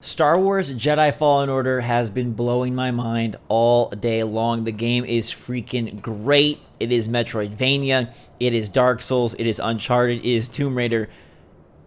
Star Wars Jedi Fallen Order has been blowing my mind all day long. The game is freaking great. It is Metroidvania, it is Dark Souls, it is Uncharted, it is Tomb Raider,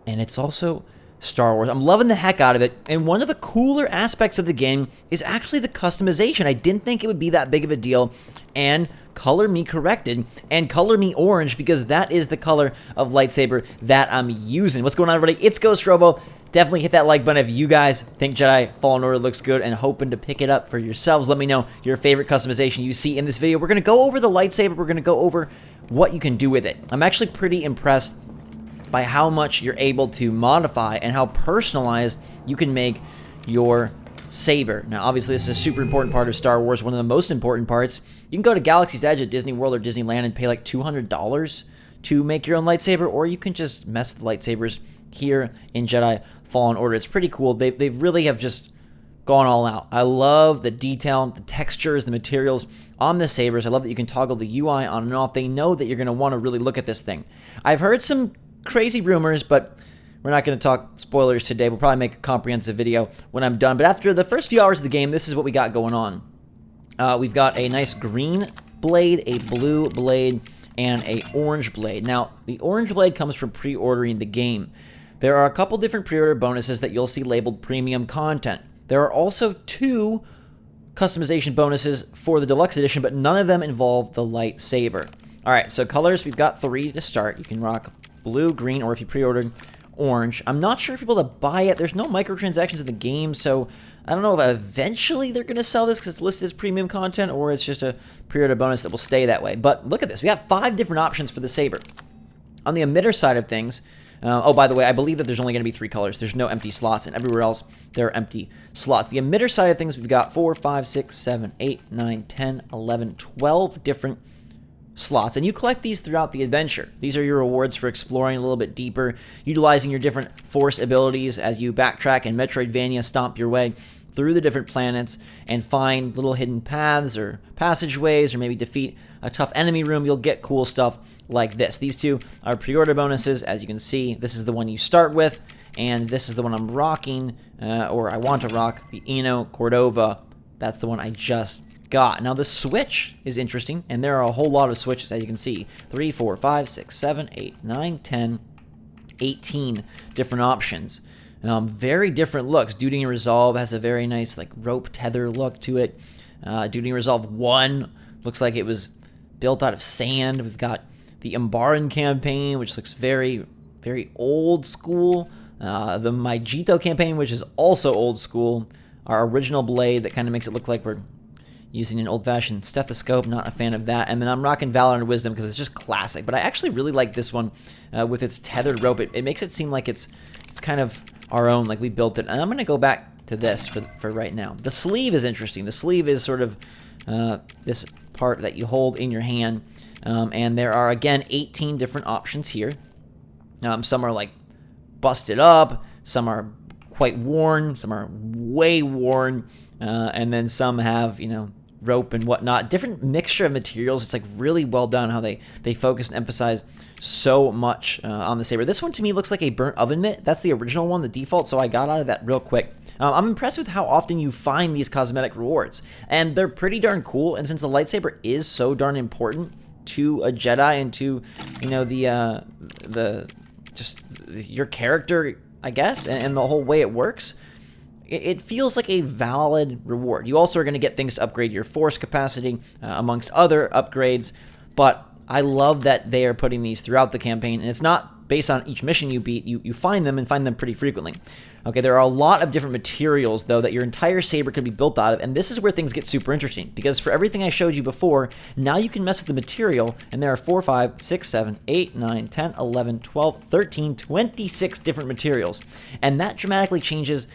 and it's also Star Wars. I'm loving the heck out of it, and one of the cooler aspects of the game is actually the customization. I didn't think it would be that big of a deal, and color me corrected, and color me orange, because that is the color of lightsaber that I'm using. What's going on, everybody? It's Ghost Robo. Definitely hit that like button if you guys think Jedi Fallen Order looks good and hoping to pick it up for yourselves. Let me know your favorite customization you see in this video. We're going to go over the lightsaber. We're going to go over what you can do with it. I'm actually pretty impressed by how much you're able to modify and how personalized you can make your saber. Now, obviously, this is a super important part of Star Wars, one of the most important parts. You can go to Galaxy's Edge at Disney World or Disneyland and pay like $200 to make your own lightsaber, or you can just mess with lightsabers here in Jedi Fallen Order. It's pretty cool. They really have just gone all out. I love the detail, the textures, the materials on the sabers. I love that you can toggle the UI on and off. They know that you're going to want to really look at this thing. I've heard some crazy rumors, but we're not going to talk spoilers today. We'll probably make a comprehensive video when I'm done. But after the first few hours of the game, this is what we got going on. We've got a nice green blade, a blue blade, and a orange blade. Now, the orange blade comes from pre-ordering the game. There are a couple different pre-order bonuses that you'll see labeled premium content. There are also 2 customization bonuses for the deluxe edition, but none of them involve the lightsaber. All right, so colors, we've got 3 to start. You can rock blue, green, or if you pre-ordered, orange. I'm not sure if you're able to buy it. There's no microtransactions in the game, so I don't know if eventually they're going to sell this because it's listed as premium content, or it's just a pre-order bonus that will stay that way. But look at this. We got 5 different options for the saber. On the emitter side of things, oh, by the way, I believe that there's only going to be 3 colors. There's no empty slots, and everywhere else, there are empty slots. The emitter side of things, we've got 4, 5, 6, 7, 8, 9, 10, 11, 12 different slots, and you collect these throughout the adventure. These are your rewards for exploring a little bit deeper, utilizing your different force abilities as you backtrack and Metroidvania stomp your way through the different planets and find little hidden paths or passageways, or maybe defeat a tough enemy room. You'll get cool stuff like this. These 2 are pre-order bonuses. As you can see, this is the one you start with, and this is the one I'm rocking, or I want to rock, the Eno Cordova. That's the one I just got. Now, the switch is interesting, and there are a whole lot of switches, as you can see. 3, 4, 5, 6, 7, 8, 9, 10, 18 different options. Very different looks. Duty and Resolve has a very nice like rope tether look to it. Duty and Resolve 1 looks like it was built out of sand. We've got the Umbaran campaign, which looks very, very old school. The Maijito campaign, which is also old school. Our original blade that kind of makes it look like we're using an old-fashioned stethoscope. Not a fan of that. And then I'm rocking Valor and Wisdom because it's just classic. But I actually really like this one with its tethered rope. It makes it seem like it's kind of our own, like we built it. And I'm going to go back to this for right now. The sleeve is interesting. The sleeve is sort of this part that you hold in your hand. And there are, again, 18 different options here. Some are like busted up. Some are quite worn. Some are way worn. And then some have, rope and whatnot. Different mixture of materials. It's like really well done how they focus and emphasize so much on the saber. This one to me looks like a burnt oven mitt. That's the original one, the default, so I got out of that real quick. I'm impressed with how often you find these cosmetic rewards, and they're pretty darn cool. And since the lightsaber is so darn important to a Jedi and to your character, I guess, and the whole way it works, it feels like a valid reward. You also are going to get things to upgrade your force capacity, amongst other upgrades, but I love that they are putting these throughout the campaign, and it's not based on each mission you beat. You find them and find them pretty frequently. Okay, there are a lot of different materials, though, that your entire saber could be built out of, and this is where things get super interesting, because for everything I showed you before, now you can mess with the material, and there are 4, 5, 6, 7, 8, 9, 10, 11, 12, 13, 26 different materials, and that dramatically changes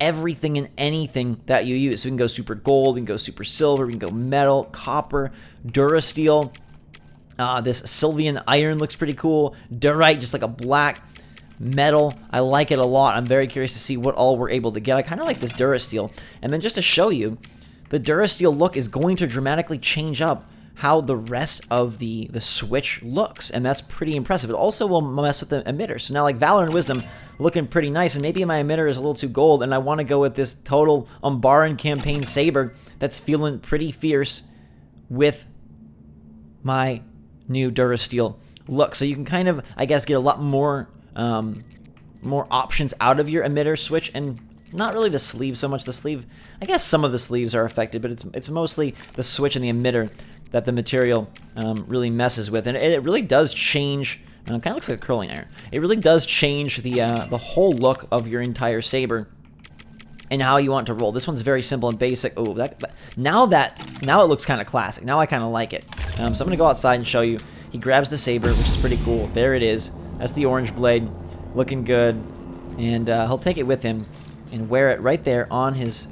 everything and anything that you use. So we can go super gold, we can go super silver, we can go metal, copper, Durasteel. This Sylvian iron looks pretty cool. Durite, just like a black metal. I like it a lot. I'm very curious to see what all we're able to get. I kind of like this Durasteel. And then just to show you, the Durasteel look is going to dramatically change up how the rest of the switch looks, and that's pretty impressive. It also will mess with the emitter. So now, like, Valor and Wisdom looking pretty nice, and maybe my emitter is a little too gold, and I want to go with this total Umbaran campaign saber that's feeling pretty fierce with my new Durasteel look. So you can kind of, I guess, get a lot more options out of your emitter switch, and not really the sleeve so much. The sleeve, I guess some of the sleeves are affected, but it's mostly the switch and the emitter that the material really messes with. And it really does change, kind of looks like a curling iron. It really does change the whole look of your entire saber and how you want to roll. This one's very simple and basic. Oh, now it looks kind of classic. Now I kind of like it. So I'm going to go outside and show you. He grabs the saber, which is pretty cool. There it is. That's the orange blade, looking good. And he'll take it with him and wear it right there on his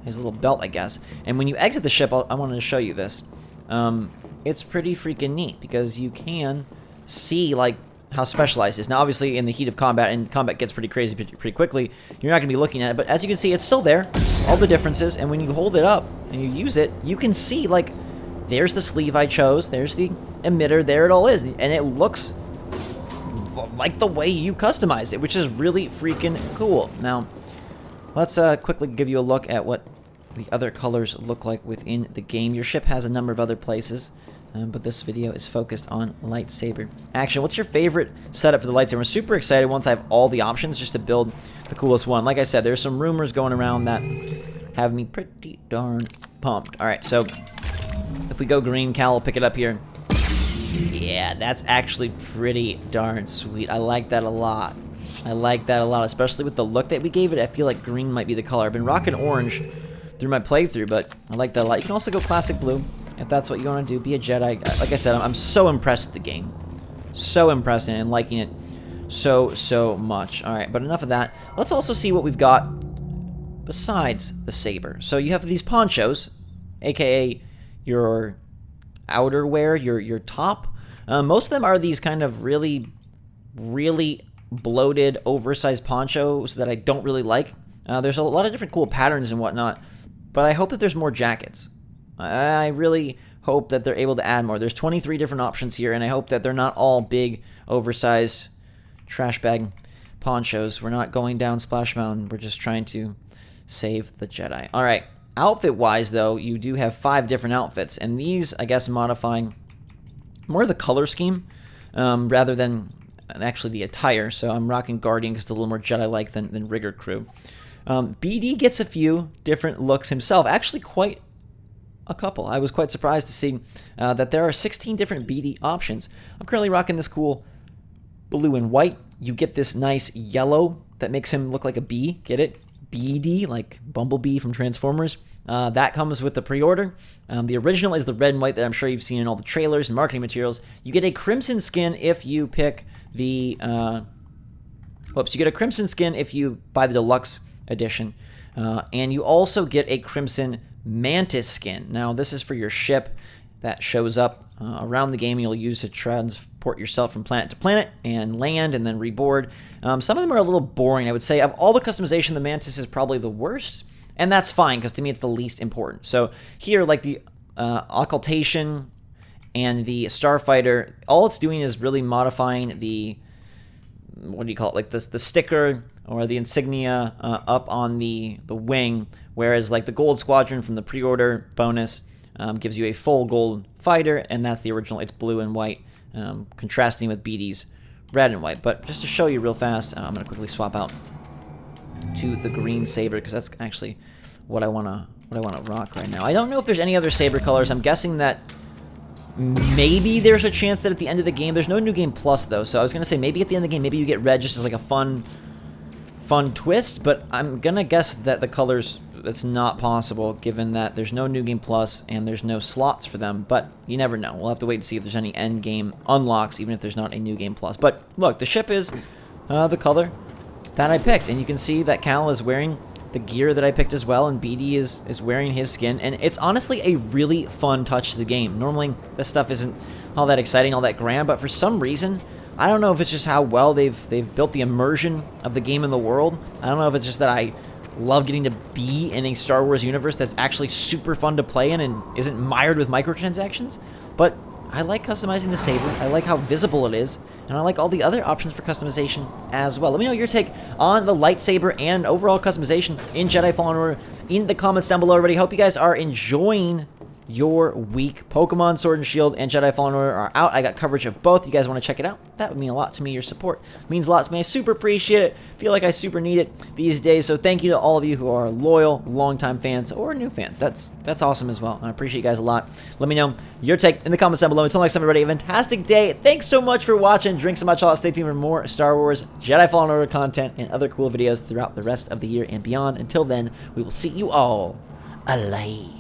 little belt, I guess. And when you exit the ship, I wanted to show you this. It's pretty freaking neat because you can see, like, how specialized it is. Now, obviously, in the heat of combat, and combat gets pretty crazy pretty quickly, you're not going to be looking at it. But as you can see, it's still there, all the differences. And when you hold it up and you use it, you can see, like, there's the sleeve I chose, there's the emitter, there it all is. And it looks like the way you customized it, which is really freaking cool. Now, let's quickly give you a look at what the other colors look like within the game. Your ship has a number of other places, but this video is focused on lightsaber action. What's your favorite setup for the lightsaber? I'm super excited once I have all the options just to build the coolest one. Like I said, there's some rumors going around that have me pretty darn pumped. All right, so if we go green, Cal will pick it up here. Yeah, that's actually pretty darn sweet. I like that a lot. I like that a lot, especially with the look that we gave it. I feel like green might be the color. I've been rocking orange through my playthrough, but I like that a lot. You can also go classic blue if that's what you want to do. Be a Jedi. Like I said, I'm so impressed with the game. So impressed and liking it so much. All right, but enough of that. Let's also see what we've got besides the saber. So you have these ponchos, aka your outerwear, your top. Most of them are these kind of really bloated, oversized ponchos that I don't really like. There's a lot of different cool patterns and whatnot, but I hope that there's more jackets. I really hope that they're able to add more. There's 23 different options here, and I hope that they're not all big, oversized trash bag ponchos. We're not going down Splash Mountain. We're just trying to save the Jedi. All right. Outfit-wise, though, you do have 5 different outfits, and these, I guess, modifying more the color scheme rather than actually the attire. So I'm rocking Guardian because it's a little more Jedi-like than Rigger Crew. BD gets a few different looks himself, actually quite a couple. I was quite surprised to see that there are 16 different BD options. I'm currently rocking this cool blue and white. You get this nice yellow that makes him look like a bee. Get it? BD, like Bumblebee from Transformers. That comes with the pre-order. The original is the red and white that I'm sure you've seen in all the trailers and marketing materials. You get a crimson skin if you pick the... you get a crimson skin if you buy the deluxe edition. And you also get a crimson Mantis skin. Now, this is for your ship that shows up around the game. You'll use to transport yourself from planet to planet and land and then reboard. Some of them are a little boring, I would say. Of all the customization, the Mantis is probably the worst. And that's fine, because to me it's the least important. So here, like the Occultation and the Starfighter, all it's doing is really modifying the, what do you call it, like the sticker or the insignia up on the wing, whereas like the Gold Squadron from the pre-order bonus gives you a full gold fighter, and that's the original. It's blue and white, contrasting with BD's red and white. But just to show you real fast, I'm going to quickly swap out to the green saber, because that's actually what I want to rock right now. I don't know if there's any other saber colors. I'm guessing that maybe there's a chance that at the end of the game, there's no New Game Plus though, so I was going to say maybe at the end of the game, maybe you get red just as like a fun twist, but I'm going to guess that the colors, that's not possible given that there's no New Game Plus and there's no slots for them, but you never know. We'll have to wait and see if there's any end game unlocks, even if there's not a New Game Plus. But look, the ship is the color that I picked, and you can see that Cal is wearing the gear that I picked as well, and BD is wearing his skin, and it's honestly a really fun touch to the game. Normally, this stuff isn't all that exciting, all that grand, but for some reason, I don't know if it's just how well they've built the immersion of the game in the world. I don't know if it's just that love getting to be in a Star Wars universe that's actually super fun to play in and isn't mired with microtransactions. But I like customizing the saber. I like how visible it is, and I like all the other options for customization as well. Let me know your take on the lightsaber and overall customization in Jedi Fallen Order in the comments down below already. Hope you guys are enjoying your week. Pokemon Sword and Shield and Jedi Fallen Order are out. I got coverage of both. You guys want to check it out? That would mean a lot to me. Your support means a lot to me. I super appreciate it. Feel like I super need it these days. So thank you to all of you who are loyal, longtime fans or new fans. That's awesome as well. I appreciate you guys a lot. Let me know your take in the comments down below. Until next time, everybody, a fantastic day. Thanks so much for watching. Drink so much. Stay tuned for more Star Wars, Jedi Fallen Order content and other cool videos throughout the rest of the year and beyond. Until then, we will see you all alive.